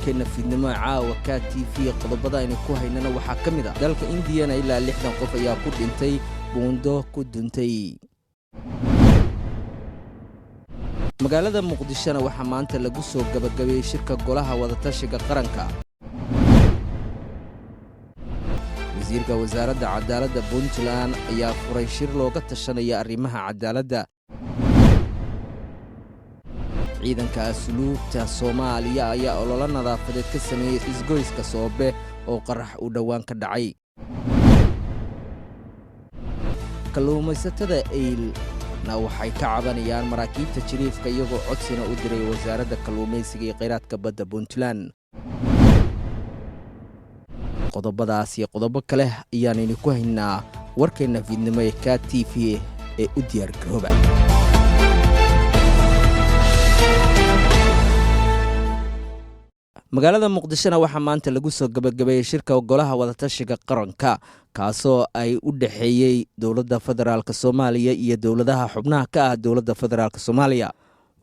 warkeena fiidnimo caawa ka TV qodobada aynu ku haynana waxaa ka mid ah dalka Indiana ilaa 60 qof ayaa ku dhintay buundo ku duntay magaalada Muqdishona waxaa maanta lagu soo gabagabeeyay shirka golaha wadatashiga qaranka wasiirka wasaaradda cadaaladda Puntland ayaa furay shir looga tashanaya arrimaha cadaaladda ciidanka asluubta Soomaaliya ayaa olole nadaafadeed ka sameeyay isgoyska Soobe oo qarax u dhawaan ka dhacay kalluumaysatada Eylna waxay ka cabanayaan maraakiibta jiriifka iyagoo codsina u diray wasaaradda kalluumaysiga iyo kheyraadka badda Puntland qodobadaas iyo qodobo kale ayaan idinku haynaa warkeena fiidnimo ee ka TV ee u diyaar garooba magaalada Muqdishona waxaa maanta lagu soo gabagabeeyay shirka golaha wadatashiga qaranka kaasoo ay u dhaxeeyay dawladda federaalka Soomaaliya iyo dawladaha xubnaha ka ah dawladda federaalka Soomaaliya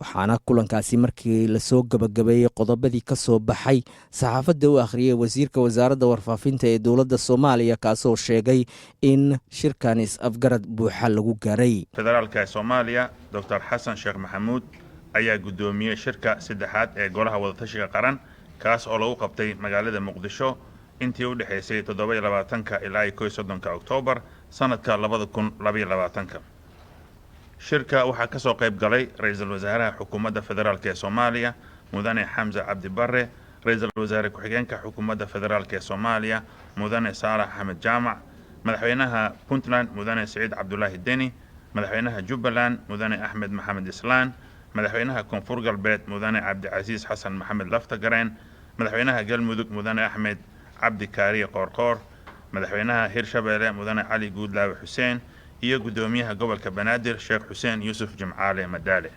waxaana kulankaasi markii la soo gabagabeeyay qodobadii ka soo baxay saxaafadda u akhriyay wasiirka wasaaradda warfaafinta ee dawladda Soomaaliya kaasoo sheegay in shirkan is-afgarad buuxa lagu gaaray federaalka Soomaaliya Dr. Xasan Sheekh Maxamuud ayaa gudoomiyay shirka saddexaad ee golaha wadatashiga qaran kaas oo lagu qabtay magaalada Muqdisho intii u dhaxaysay 27 ilaa 31 Oktoobar sanadka 2022 shirka waxaa ka soo qayb galay ra'iisul wasaaraha xukuumadda federaalka ee Soomaaliya mudane Xamza Cabdi Barre ra'iisul wasaare ku-xigeenka xukuumadda federaalka ee Soomaaliya mudane Saalax Axmed Jaamac madaxweynaha Puntland mudane Saciid Cabdullaahi Deni madaxweynaha Jubbaland mudane Axmed Maxamed Islaan madaxweynaha Koonfur Galbeed mudane Cabdicasiis Xasan Maxamed Laftagareen madaxweynaha Galmudug mudane Axmed Cabdi Kaariye Qoorqoor madaxweynaha Hirshabeelle mudane Cali Guudlaawe Xuseen iyo gudoomiyaha gobolka Banaadir Sheekh Xuseen Yuusuf Jimcaale Madaale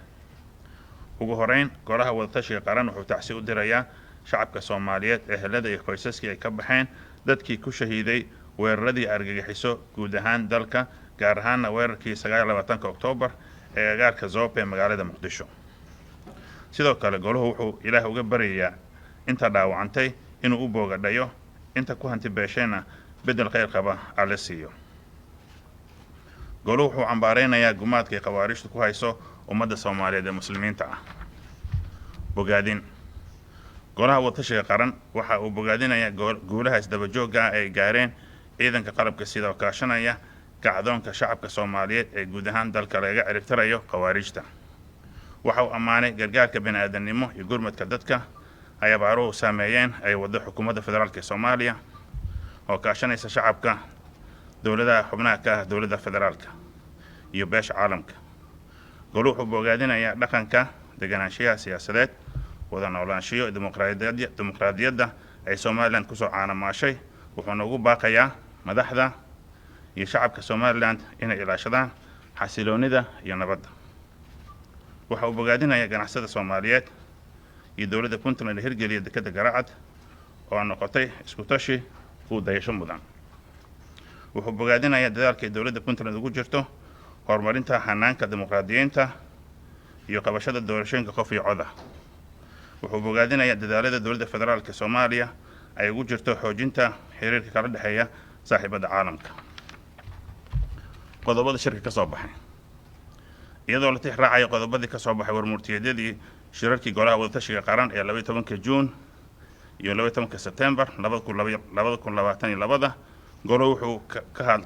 ugu horeyn golaha wadatashiga qaran wuxuu tacsi u dirayaa shacabka Soomaaliyeed ee helada iyo qoysaskii ay ka baxeen dadkii ku shahiiday weeraradii argagixiso guud ahaan dalka gaar ahaan weerarkii 29 Oktoobar ee agagaarka Zoobe ee magaalada Muqdisho sidoo kale goluhu wuxuu Ilaahay uga baryayaa inta dhaawacantay inuu u boogadhayo inta ku hanti beeshayna bedel khayr qaba alle siiyo goluhu wuxuu cambaareynayaa gumaadka qawaariishtu ku hayso ummadda Soomaaliyeed ee muslimiinta ah bogaadin golaha wadatashiga qaran waxa uu bogaadinayaa guulaha isdaba joogga ay gaareen ciidanka qalabka sida kaashanaya kacdoonka shacabka Soomaaliyeed ee guud ahaan dalka laga ciribtirayo qawaariijta waxa uu amaanay gargaarka bini'aadanimo iyo gurmadka dadka ay abaaruhu saameeyeen ay wada xukuumadda federaalka Soomaaliya oo kaashanaysa shacabka dawladaha xubnaha ka ah dawladda federaalka iyo beesha caalamka goluhu wuxuu bogaadinayaa dhaqanka deganaanshiyaha siyaasadeed wada noolaanshiyo dimuqraadiyadda ay Soomaaliland ku soo caanamaashay wuxuuna ugu baaqayaa madaxda iyo shacabka Soomaaliland inay ilaashadaan xasiloonida iyo nabadda waxa uu bogaadinayaa ganacsiyada Soomaaliyeed iyo dawladda Puntland hirgeliya dekada Garaacad oo noqotay isku tashi u dayasho mudan wuxuu bogaadinayaa dadaalka dawladda Puntland ugu jirto horumarinta hanaanka dimuqraadiyeynta iyo qabashada doorashooyinka qof iyo cod ah wuxuu bogaadinayaa dadaalada dawladda federaalka Soomaaliya ay ugu jirto xoojinta xiriirka kala dhaxeeya saaxiibada caalamka qodobada shirka ka soo baxay iyadoo la tixraacayo qodobadii ka soo baxay warmurtiyeedadii shirarkii golaha wadatashiga qaran ee 12 Juun iyo 12 September 2022 goluhu wuxuu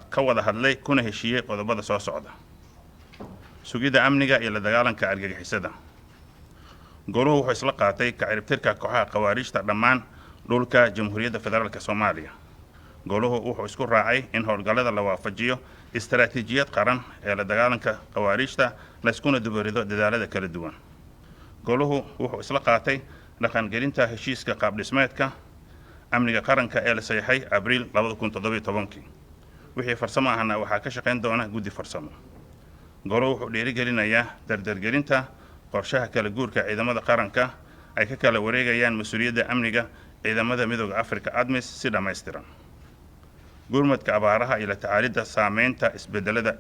ka wada hadlay kuna heshiiyay qodobada soo socda sugidda amniga iyo la dagaalanka argagixisada goluhu wuxuu isla qaatay ka ciribtirka kooxaha qawaariijta dhammaan dhulka Jamhuuriyadda Federaalka Soomaaliya goluhu wuxuu isku raacay in howlgallada la waafajiyo istaraatiijiyad qaran ee la dagaalanka qawaariijta la iskuna dubarido dadaalada kala duwan goluhu wuxuu isla qaatay dhaqangelinta heshiiska qaab dhismeedka amniga qaranka ee la saxay Abriil 2017 wixii farsamo ahna waxaa ka shaqeyn doona guddi farsamo goluhu wuxuu dhiirigelinayaa dardargelinta qorshaha kala guurka ciidamada qaranka ay ka kala wareegayaan mas'uuliyadda amniga ciidamada midowga Afrika ADMIS si dhameystiran gurmadka abaaraha iyo la tacaalidda saameynta isbedelka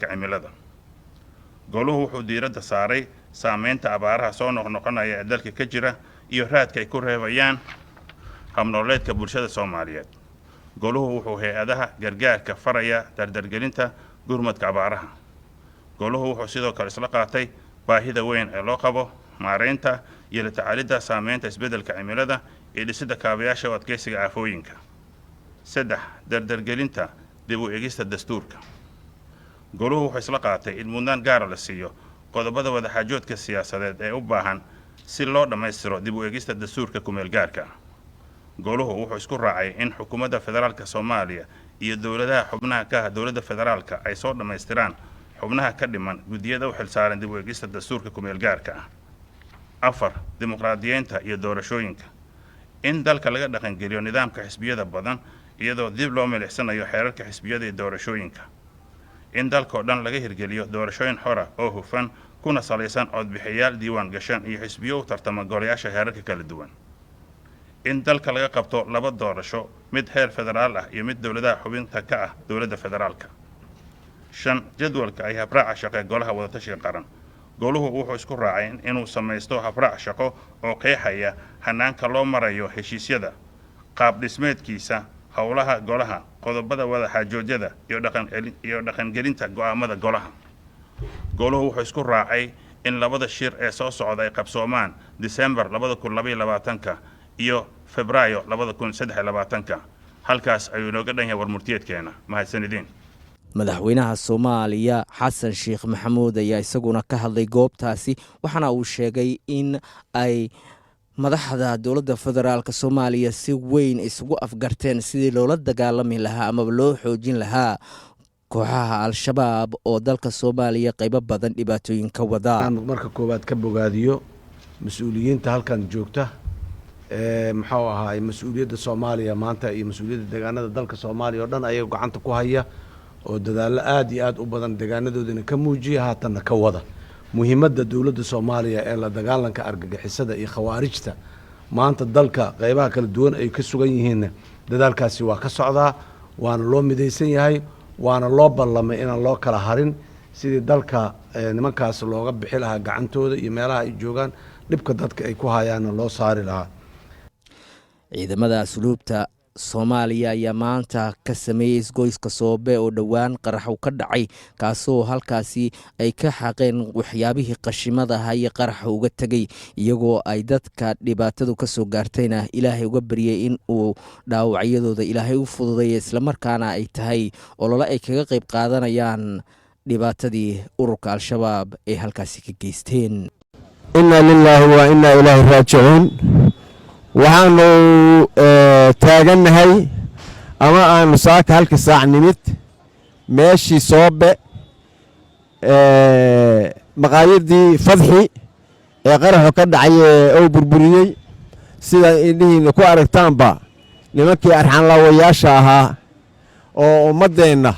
cimilada goluhu wuxuu diiradda saaray saameynta abaaraha soo noqnoqonaya ee dalka ka jira iyo raadka ay ku reebayaan habnololeedka bulshada Soomaaliyeed. Goluhu wuxuu hay'adaha gargaarka faraya dardargelinta gurmadka abaaraha. Goluhu wuxuu sidoo kale isla qaatay baahida weyn ee loo qabo maareynta iyo la tacaalidda saameynta isbeddelka cimilada iyo dhisidda kaabayaasha u adkeysiga aafooyinka. 3. Dardargelinta dib u eegista dastuurka. Goluhu wuxuu isla qaatay in mudnaan gaar ah la siiyo qodobada wadaxaajoodka siyaasadeed ee u baahan si loo dhammaystiro dib u eegista dastuurka kumeel gaarka. Goluhu wuxuu isku raacay in xukuumadda federaalka Soomaaliya iyo dowladaha xubnaha ka ah dowladda federaalka ay soo dhammaystiraan xubnaha ka dhiman guddiyada u xilsaaran dib u eegista dastuurka kumeel gaarka ah. 4. Dimuqraadiyeynta iyo doorashooyinka. In dalka laga dhaqangeliyo nidaamka xisbiyada badan iyadoo dib loo milicsanayo xeerarka xisbiyada iyo doorashooyinka. In dalka oo dhan laga hirgeliyo doorashooyin xor ah oo hufan kuna salaysan codbixiyayaal diiwaan gashan iyo xisbiyo u tartama golayaasha heerarka kala duwan. In dalka laga qabto 2 doorasho, mid heer federaal ah iyo mid dowladaha xubinta ka ah dowladda federaalka. 5. Jadwalka ay habraaca shaqo golaha wadatashiga qaran. Goluhu wuxuu isku raacay inuu samaysto habraac shaqo oo qeexaya hanaanka loo marayo heshiisyada, qaab dhismeedkiisa, howlaha golaha, qodobada wadaxaajoodyada iyo dhaqangelinta go'aamada golaha. Goluhu wuxuu isku raacay in 2 shir ee soo socda ay qabsoomaan December 2022 iyo Febraayo 2023. Halkaas ayuu inooga dhan yahay warmurtiyeedkeena. Mahadsanidin. madaxweynaha Soomaaliya Xasan Sheekh Maxamuud ayaa isaguna ka hadlay goobtaasi waxaana uu sheegay in ay madaxda dowladda federaalka Soomaaliya si weyn isugu afgarteen sidii loola dagaalami lahaa ama loo xoojin lahaa kooxaha al-shabaab oo dalka Soomaaliya qaybo badan dhibaatooyin ka wada. marka koowaad ka bogaadiyo mas'uuliyiinta halkan joogta maxaa ahaay mas'uuliyadda Soomaaliya maanta iyo mas'uuliyadda deegaanada dalka Soomaaliya oo dhan ay gacanta ku haya oo dadaal aad iyo aad u badan deegaanadoodana ka muujiya haatan ka wada muhiimadda dawladda Soomaaliya ee la dagaalanka argagixisada iyo khawaarijta maanta dalka qaybaha kala duwan ay ka sugan yihiin dadaalkaasi waa ka socdaa waana loo midaysan yahay waana loo ballamay inaan loo kala harin sidii dalka nimankaas looga bixi lahaa gacantooda iyo meelaha ay joogaan dhibka dadka ay ku hayaana loo saari lahaa. ciidamada asluubta Soomaaliya ayaa maanta ka sameeyay isgoyska Soobe oo dhawaan qarax u ka dhacay kaasoo halkaasi ay ka xaqeen waxyaabihii qashimada ahaa iyo qarax uga tagay iyagoo ay dadka dhibaatadu ka soo gaartayna Ilaahay uga baryay in uu dhaawacyadooda Ilaahay u fududeeyo isla markaana ay tahay olole ay kaga qayb qaadanayaan dhibaatadii ururka al-shabaab ee halkaasi ka geysteen. inna lillahi wa inna ilaahi raaji'uun. waxaanu taagannahay ama aanu saaka halka saac nimid meeshii Soobe maqaayadii Fadxi ee qaraxo ka dhacay oo burburiyey sida indhihiina ku aragtaanba nimankii arxan laawayaasha ahaa oo ummadeenna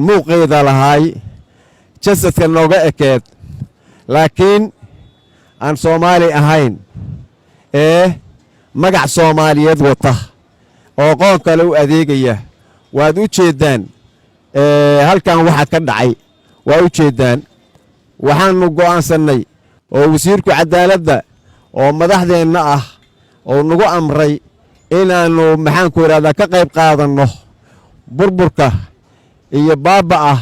muuqeeda lahaay jasadka nooga ekeed laakiin aan Soomaali ahayn magac Soomaaliyeed wata oo qoon kale u adeegaya waad u jeedaan halkan waxa ka dhacay waa u jeedaan waxaanu go'aansannay oo wasiirku cadaaladda oo madaxdeenna ah oo nagu amray inaannu maxaan ku yiraahdaa ka qayb qaadanno burburka iyo baaba'a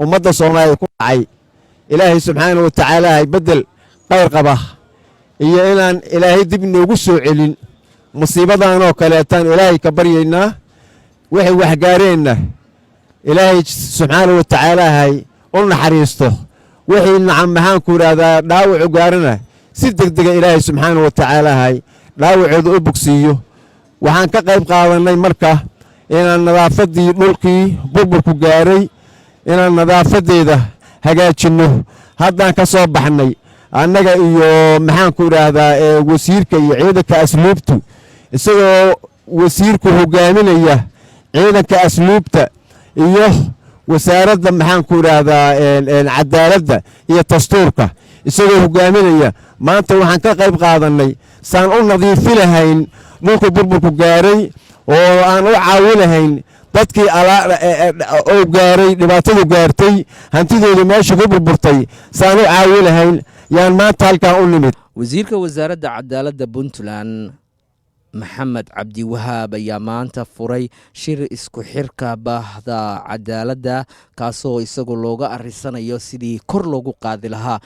ummadda Soomaaliyeed ku dhacay ilaahay subxaanahu wa tacaala hay bedel qayr qaba iyo inaan ilaahay dib noogu soo celin musiibadan oo kaleetan ilaahay ka baryaynaa wixii wax gaareenna ilaahay subxaanahu wa tacaala hay u naxariisto wixii nacam maxaan ku yiraahdaa dhaawac gaarana si degdeg ilaahay subxaanahu wa tacaala hay dhaawacooda u bogsiiyo waxaan ka qayb qaadanay marka inaan nadaafadii dhulkii burburku gaaray inaan nadaafadeeda hagaajinno haddaan ka soo baxnay annaga iyo maxaan ku yiraahdaa wasiirka iyo ciidanka asluubtu isagoo wasiirku hogaaminaya ciidanka asluubta iyo wasaaradda maxaan ku yiraahdaa cadaaladda iyo dastuurka isagoo hogaaminaya maanta waxaan ka qayb qaadanay saan u nadiifi lahayn dhulka burburku gaaray oo aan u caawin lahayn dadkii oo gaaray dhibaatadu gaartay hantidooda meesha ku burburtay saan u caawin lahayn yaan maanta halkaan u nimid. wasiirka wasaaradda cadaaladda Puntland Maxamed Cabdi Wahaab ayaa maanta furay shir isku xirka baahda cadaaladda kaasoo isagu looga arisanayo sidii kor loogu qaadi lahaa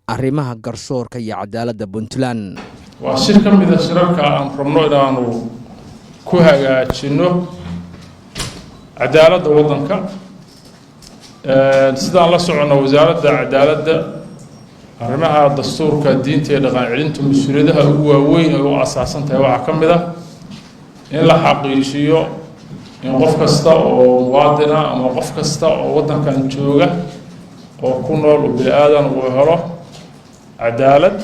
arrimaha garsoorka iyo cadaaladda Puntland. waa shir ka mid ah shirarka aan rabno inaanu ku hagaajino cadaaladda waddanka. sidaan la socono wasaaradda cadaaladda arrimaha dastuurka diinta iyo dhaqan celinta mas'uuliyadaha ugu waaweyn ee u asaasan tahay waxaa ka mid ah in la xaqiijiyo in qof kasta oo muwaadin ah ama qof kasta oo waddankan jooga oo ku nool oo bini'aadan uu helo cadaalad,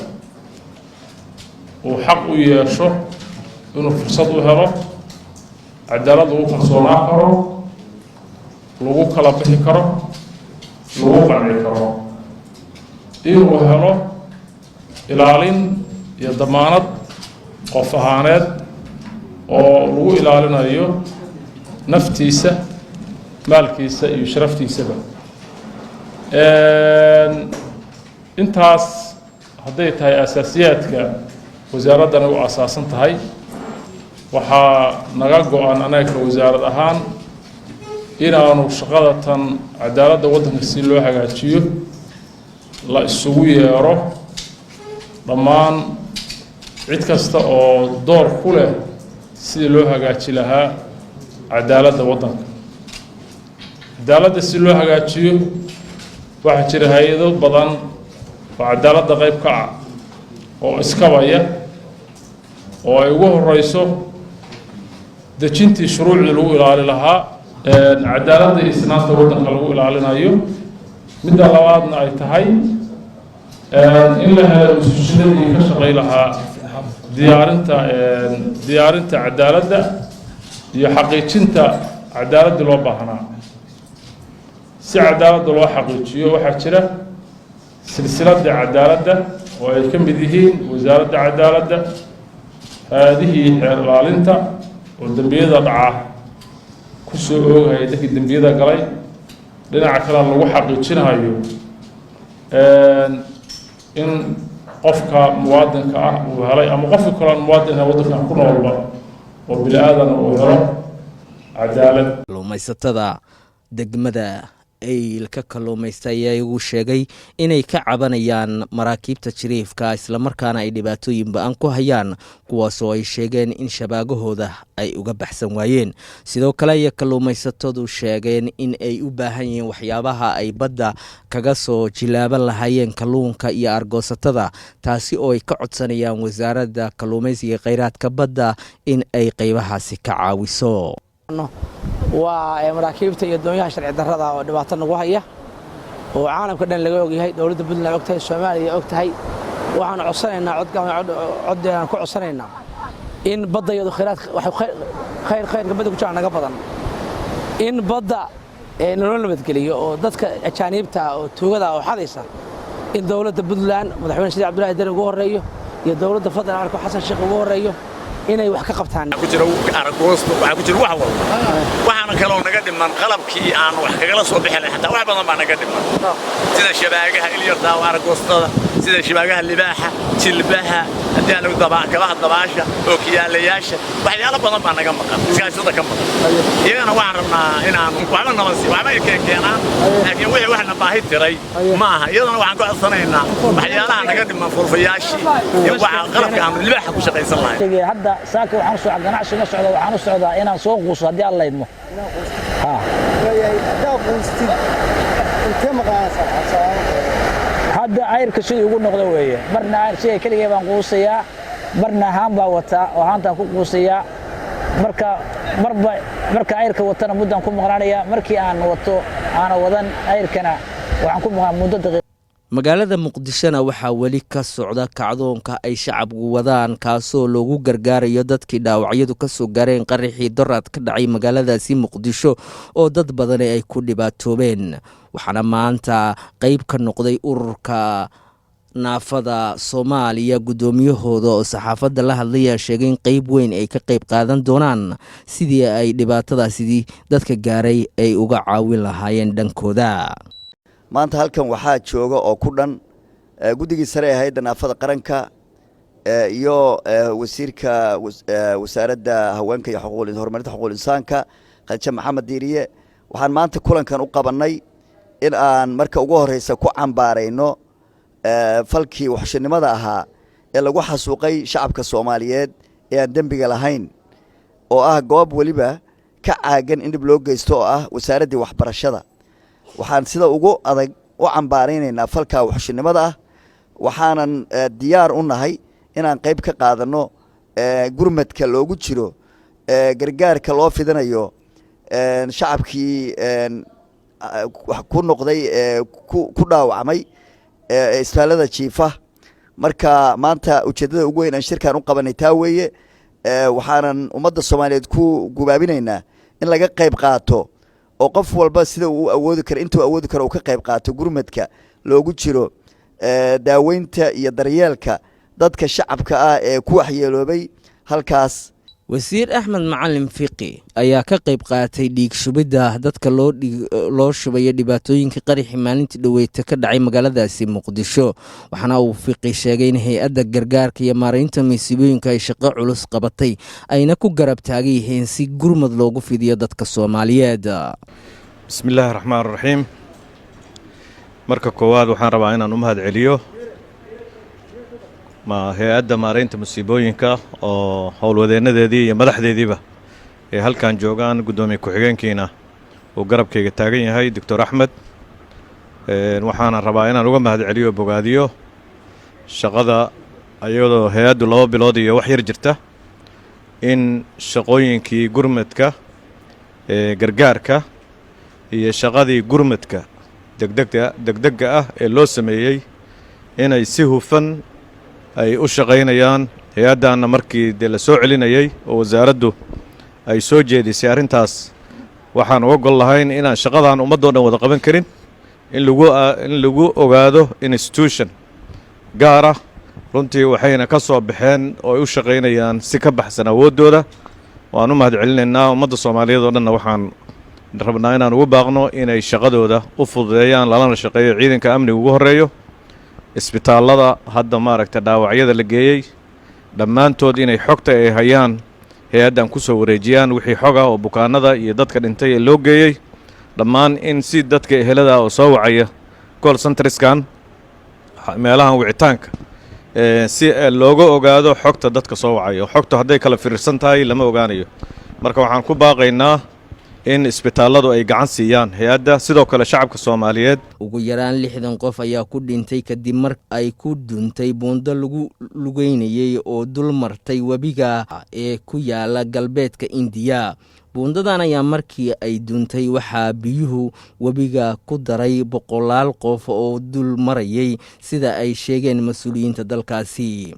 uu xaq u yeesho inuu fursad u helo cadaalad lagu kalsoonaan karo, lagu kala bixi karo, lagu qanci karo, inuu helo ilaalin iyo damaanad qof ahaaneed oo lagu ilaalinayo naftiisa, maalkiisa iyo sharaftiisaba. intaas hadday tahay asaasiyaadka wasaaraddan u asaasan tahay, waxaa naga go-an anaga wasaarad ahaan inaanu shaqada tan cadaaladda waddanka si loo hagaajiyo la isugu yeero dhammaan cid kasta oo door ku leh sidii loo hagaaji lahaa cadaaladda waddanka. cadaaladda si loo hagaajiyo waxaa jira hay-ado badan oo cadaaladda qayb ka ah oo iskabaya, oo ay ugu horeyso dejintii shuruucdii lagu ilaali lahaa cadaaladda iyo isnaanta waddanka lagu ilaalinayo. midda labaadna ay tahay in la helo institutionadii ka shaqay lahaa diyaarinta cadaaladda iyo xaqiijinta cadaaladda loo baahnaa. si cadaaladda loo xaqiijiyo waxaa jira silsiladda cadaaladda oo ay ka mid yihiin wasaaradda cadaaladda, hay-adihii xeer ilaalinta oo dembiyada dhaca ku soo oogaya dadkii dembiyada galay, dhinaca kalena lagu xaqiijinayo in qofka muwaadinka ah uu helay ama qofka kale muwaadin ah waddankan ku noolba oo bini'aadan uu helo cadaalad. kalluumaysatada degmada Eyl ka kalluumaysta ayaa igu sheegay inay ka cabanayaan maraakiibta jiriifka islamarkaana ay dhibaatooyin ba'an ku hayaan, kuwaasoo ay sheegeen in shabaagahooda ay uga baxsan waayeen. sidoo kale ayay kalluumaysatadu sheegeen in ay u baahan yihiin waxyaabaha ay badda kaga soo jilaaban lahaayeen kalluunka iyo argoosatada, taasi oo ay ka codsanayaan wasaaradda kalluumaysiga iyo kheyraadka badda in ay qaybahaasi ka caawiso. waa maraakiibta iyo doonyaha sharci darrada oo dhibaato nagu haya oo caalamka dhan laga ogyahay, dowladda Puntland og tahay, Soomaaliya og tahay. waxaan codsanaynaa coddeedaan ku codsanaynaa in badda iyadu khayrka badda ku jira naga badan, in badda nolol nabadgeliyo oo dadka ajaaniibta oo tuugada oo xadaysa in dowladda Puntland madaxweyne Sidi Cabdullaahi Deni ugu horeeyo iyo dowladda federaalka Xasan Sheekh ugu horeeyo inay wax ka qabtaan. ku jira aragoosto waxa ku jira wax walba waxaana kale oo naga dhiman qalabkii aan wax kagala soo bixin xataa wax badan baa naga dhiman, sida shabaagaha ilyarta oo aragoostada, sida shabaagaha libaaxa, jilbaha, haddii aan kabaha dabaasha oo kiyaalayaasha, waxyaalo badan baa naga maqan, iskaashada ka maqan. iyagana waxaan rabnaa inaan waxba nabansi waxba ay keenaan, laakiin wixii waxna baahi tiray ma aha. iyadana waxaan ku codsanaynaa waxyaalaha naga dhiman furfayaashii iyo waxa qalabka aan libaaxa ku shaqaysan lahayn. hadda saaka waxaan soo ganacsi ma socdo, waxaan u socdaa inaan soo quuso haddii alla idmo. hadda ayrka sidii ugu noqdo weeye, marna ayr sidii keligay baan quusayaa, marna haan baa wataa oo haantaan ku quusayaa. marka ayrka watana muddaan ku maqnaanayaa, markii aan wato aana wadan ayrkana waxaan ku maqnaa muddo daqiiq. magaalada Muqdishona waxaa weli ka socda kacdoonka ay shacabku wadaan, kaasoo loogu gargaarayo dadkii dhaawacyadu ka soo gaareen qaraxii daraad ka dhacay magaaladaasi Muqdisho oo dad badan ay ku dhibaatoobeen. waxaana maanta qayb ka noqday ururka naafada Soomaaliya gudoomiyahooda oo saxaafadda la hadlaya sheegay in qayb weyn ay ka qayb qaadan doonaan sidii ay dhibaatadaasi dadka gaaray ay uga caawin lahaayeen dhankooda. maanta halkan waxaa jooga oo ku dhan guddigii sare ee hay'adda naafada qaranka iyo wasiirka wasaaradda haweenka iyo horumarinta xuquuqul insaanka Khadija Maxamed Diiriye waxaan maanta kulankan u qabanay in aan marka ugu horeysa ku cambaarayno falkii waxshinimada ahaa ee lagu xasuuqay shacabka Soomaaliyeed ee aan dambiga lahayn oo ah goob waliba ka caagan in dib loo geysto oo ah wasaaradda waxbarashada waxaan sida ugu adag u cambaaraynayna falka waxshinimada ah waxaanan diyaar u nahay inaan qayb ka qaadano gurmadka loogu jiro gargaarka loo fidinayo shacabkii ku noqday ku dhaawacmay isbitaalada jiifa marka maanta ujeedada ugu weyn aan shirkan u qabanay taa weeye waxaanan ummadda Soomaaliyeed ku gubaabinaynaa in laga qayb qaato oo qof walba sida uu awoodi karo intuu awoodi karo uu ka qayb qaato gurmadka loogu jiro daaweynta iyo daryeelka dadka shacabka ah ee ku waxyeeloobay halkaas wasiir Axmed Macalin Fiqi ayaa ka qayb qaatay dhiig shubidda dadka loo shubay dhibaatooyinka qarixi maalintii dhaweeyta ka dhacay magaaladaasi Muqdisho waxaana uu Fiqi sheegay in hay'adda gargaarka iyo maareynta masiibooyinka ay shaqo culus qabatay ayna ku garab taagay yihiin si gurmad loogu fidiyo dadka Soomaaliyeed bismillaahir rahmaanir rahiim marka koowaad waxaan rabaa inaan u mahad celiyo hay'adda maareynta masiibooyinka oo howlwadeenadeedii iyo madaxdeediiba ee halkan joogaan gudoomiye ku-xigeenkiina uu garabkayga taagan yahay Dr. Axmed waxaan rabaa inaan uga mahad celiyo bogaadiyo shaqada ayadoo hay'addu 2 bilood iyo wax yar jirta in shaqooyinkii gurmadka gargaarka iyo shaqadii gurmadka degdega ah ee loo sameeyay inay si hufan ay u shaqaynayaan hay'adana markii la soo celinayay oo wasaaraddu ay soo jeedisay arintaas waxaan uga gol lahayn inaan shaqadan ummadoo dhan wada qaban karin in lagu ogaado institution gaar ah runtii waxayna ka soo baxeen oo ay u shaqaynayaan si ka baxsan awoodooda waan u mahad celinaynaa ummadda Soomaaliyeed oo dhan waxaan rabnaa inaan ugu baaqno inay shaqadooda u fududeeyaan lalana shaqeeyo ciidanka amniga ugu horeeyo isbitaalada hadda maaragta dhaawacyada la geeyay dhammaantood inay xogta ay hayaan hay'addan ku soo wareejiyaan wixii xog ah oo bukaanada iyo dadka dhintay ee loo geeyay dhammaan in si dadka ehelada oo soo wacaya call centerskan meelahan wicitaanka si looga ogaado xogta dadka soo wacaya xogta hadday kala fiirsan tahay lama ogaanayo marka waxaan ku baaqaynaa in isbitaaladu ay gacan siiyaan hay'adda sidoo kale shacabka Soomaaliyeed ugu yaraan 60 qof ayaa ku dhintay kadib mar ay ku duntay buundo lagu lugeynayay oo dul martay wabiga ee ku yaala galbeedka India buundadan ayaa markii ay duntay waxaa biyuhu wabiga ku daray 100 qof oo dul marayay sida ay sheegeen mas'uuliyiinta dalkaasi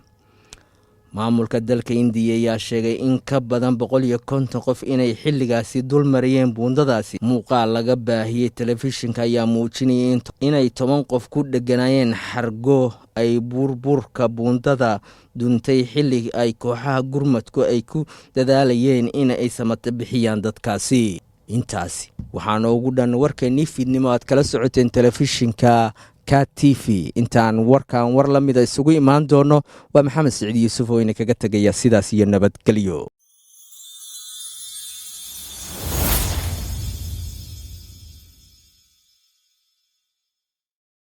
maamulka dalka India ayaa sheegay in ka badan 150 qof inay xilligaasi dul marayeen buundadaasi muuqaal laga baahiyay telefishinka ayaa muujinayay inay 10 qof ku dhaganaayeen xargo ay burburka buundada duntay xilli ay kooxaha gurmadku ay ku dadaalayeen in ay samata bixiyaan dadkaasi intaasi waxaan ugu dhan warkeenii fiidnimo aad kala socoteen telefishinka KTV intaan warkan war la mid isugu imaan doono waa Maxamed Saciid Yuusuf oo ina kaga tagaya sidaas iyo nabadgelyo